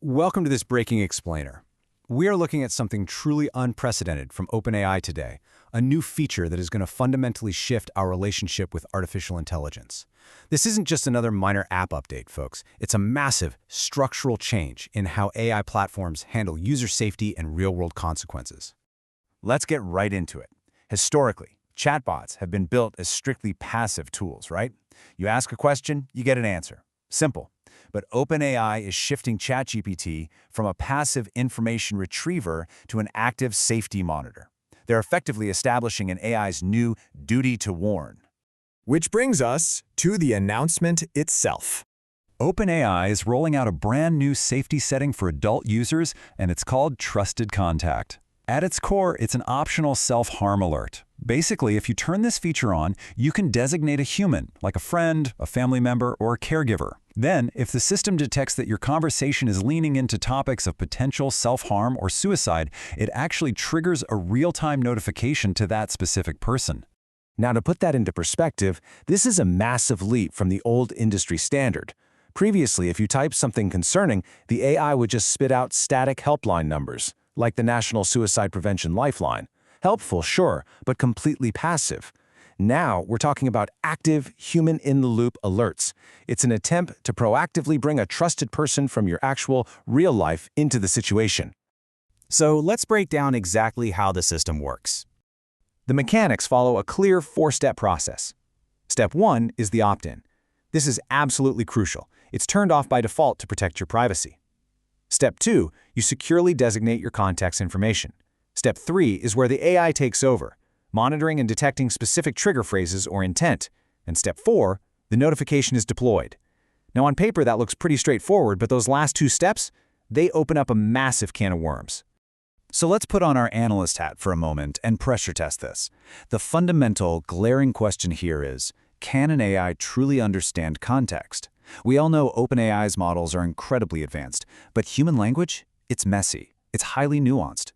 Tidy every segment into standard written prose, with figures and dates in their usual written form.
Welcome to this Breaking Explainer. We are looking at something truly unprecedented from OpenAI today, a new feature that is going to fundamentally shift our relationship with artificial intelligence. This isn't just another minor app update, folks. It's a massive, structural change in how AI platforms handle user safety and real-world consequences. Let's get right into it. Historically, chatbots have been built as strictly passive tools, right? You ask a question, you get an answer. Simple. But OpenAI is shifting ChatGPT from a passive information retriever to an active safety monitor. They're effectively establishing an AI's new duty to warn. Which brings us to the announcement itself. OpenAI is rolling out a brand new safety setting for adult users, and it's called Trusted Contact. At its core, it's an optional self-harm alert. Basically, if you turn this feature on, you can designate a human, like a friend, a family member, or a caregiver. Then, if the system detects that your conversation is leaning into topics of potential self-harm or suicide, it actually triggers a real-time notification to that specific person. Now, to put that into perspective, this is a massive leap from the old industry standard. Previously, if you typed something concerning, the AI would just spit out static helpline numbers, like the National Suicide Prevention Lifeline. Helpful, sure, but completely passive. Now, we're talking about active, human-in-the-loop alerts. It's an attempt to proactively bring a trusted person from your actual, real life into the situation. So let's break down exactly how the system works. The mechanics follow a clear four-step process. Step 1 is the opt-in. This is absolutely crucial. It's turned off by default to protect your privacy. Step 2, you securely designate your contact's information. Step 3 is where the AI takes over, monitoring and detecting specific trigger phrases or intent. And Step 4, the notification is deployed. Now, on paper, that looks pretty straightforward, but those last two steps, they open up a massive can of worms. So let's put on our analyst hat for a moment and pressure test this. The fundamental, glaring question here is, can an AI truly understand context? We all know OpenAI's models are incredibly advanced, but human language? It's messy. It's highly nuanced.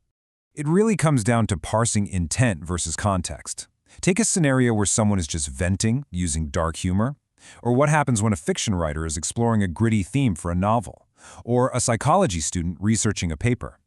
It really comes down to parsing intent versus context. Take a scenario where someone is just venting, using dark humor, or what happens when a fiction writer is exploring a gritty theme for a novel, or a psychology student researching a paper.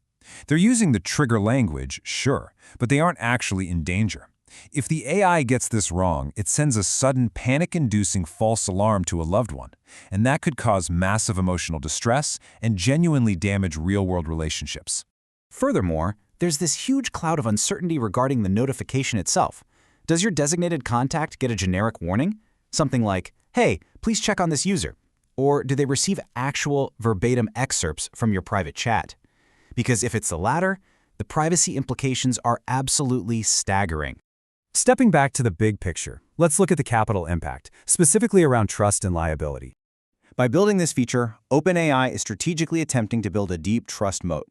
They're using the trigger language, sure, but they aren't actually in danger. If the AI gets this wrong, it sends a sudden panic-inducing false alarm to a loved one, and that could cause massive emotional distress and genuinely damage real-world relationships. Furthermore, there's this huge cloud of uncertainty regarding the notification itself. Does your designated contact get a generic warning? Something like, hey, please check on this user. Or do they receive actual verbatim excerpts from your private chat? Because if it's the latter, the privacy implications are absolutely staggering. Stepping back to the big picture, let's look at the capital impact, specifically around trust and liability. By building this feature, OpenAI is strategically attempting to build a deep trust moat.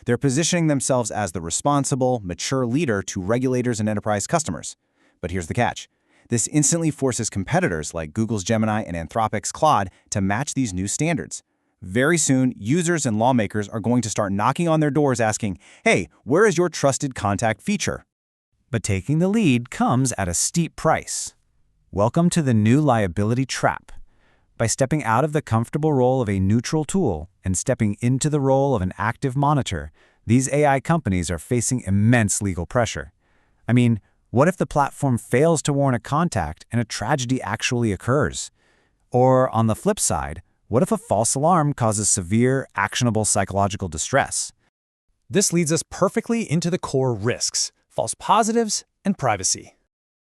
They're positioning themselves as the responsible, mature leader to regulators and enterprise customers. But here's the catch. This instantly forces competitors like Google's Gemini and Anthropic's Claude to match these new standards. Very soon, users and lawmakers are going to start knocking on their doors asking, hey, where is your trusted contact feature? But taking the lead comes at a steep price. Welcome to the new liability trap. By stepping out of the comfortable role of a neutral tool and stepping into the role of an active monitor, these AI companies are facing immense legal pressure. I mean, what if the platform fails to warn a contact and a tragedy actually occurs? Or on the flip side, what if a false alarm causes severe, actionable psychological distress? This leads us perfectly into the core risks, false positives, and privacy.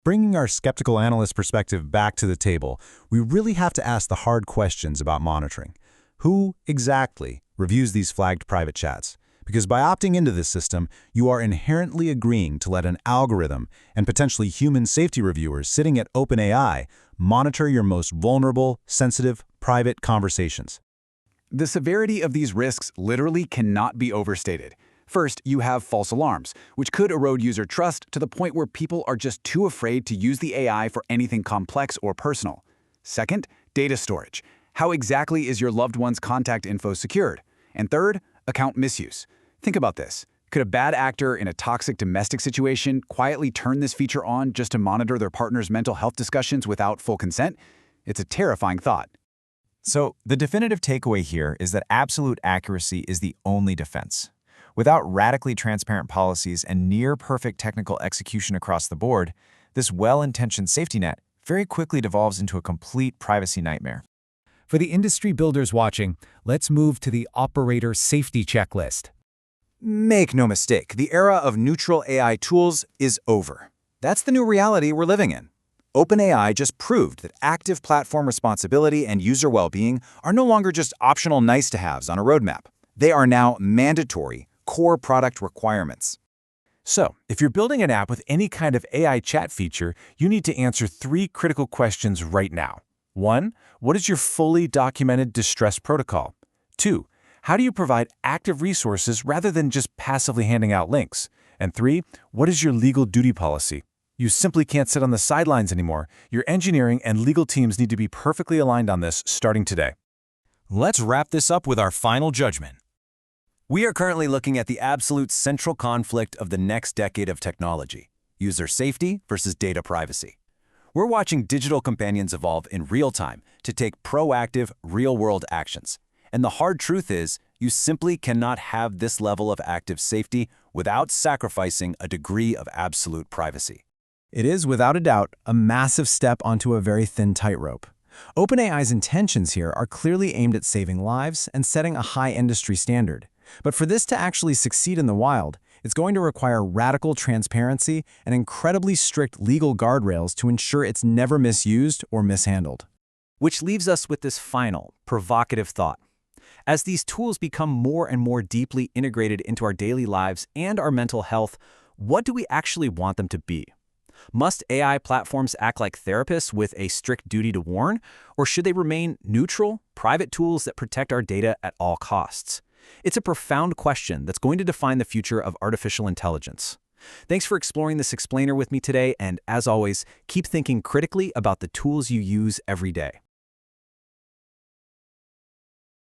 Bringing our skeptical analyst perspective back to the table, we really have to ask the hard questions about monitoring. Who exactly reviews these flagged private chats? Because by opting into this system, you are inherently agreeing to let an algorithm and potentially human safety reviewers sitting at OpenAI monitor your most vulnerable, sensitive, private conversations. The severity of these risks literally cannot be overstated. First, you have false alarms, which could erode user trust to the point where people are just too afraid to use the AI for anything complex or personal. Second, data storage. How exactly is your loved one's contact info secured? And third, account misuse. Think about this. Could a bad actor in a toxic domestic situation quietly turn this feature on just to monitor their partner's mental health discussions without full consent? It's a terrifying thought. So, the definitive takeaway here is that absolute accuracy is the only defense. Without radically transparent policies and near-perfect technical execution across the board, this well-intentioned safety net very quickly devolves into a complete privacy nightmare. For the industry builders watching, let's move to the operator safety checklist. Make no mistake, the era of neutral AI tools is over. That's the new reality we're living in. OpenAI just proved that active platform responsibility and user well-being are no longer just optional nice-to-haves on a roadmap. They are now mandatory, core product requirements. So, if you're building an app with any kind of AI chat feature, you need to answer 3 critical questions right now. 1. What is your fully documented distress protocol? 2. How do you provide active resources rather than just passively handing out links? And 3. What is your legal duty policy? You simply can't sit on the sidelines anymore. Your engineering and legal teams need to be perfectly aligned on this starting today. Let's wrap this up with our final judgment. We are currently looking at the absolute central conflict of the next decade of technology: user safety versus data privacy. We're watching digital companions evolve in real time to take proactive, real-world actions. And the hard truth is, you simply cannot have this level of active safety without sacrificing a degree of absolute privacy. It is, without a doubt, a massive step onto a very thin tightrope. OpenAI's intentions here are clearly aimed at saving lives and setting a high industry standard. But for this to actually succeed in the wild, it's going to require radical transparency and incredibly strict legal guardrails to ensure it's never misused or mishandled. Which leaves us with this final, provocative thought. As these tools become more and more deeply integrated into our daily lives and our mental health, what do we actually want them to be? Must AI platforms act like therapists with a strict duty to warn, or should they remain neutral, private tools that protect our data at all costs? It's a profound question that's going to define the future of artificial intelligence. Thanks for exploring this explainer with me today, and as always, keep thinking critically about the tools you use every day.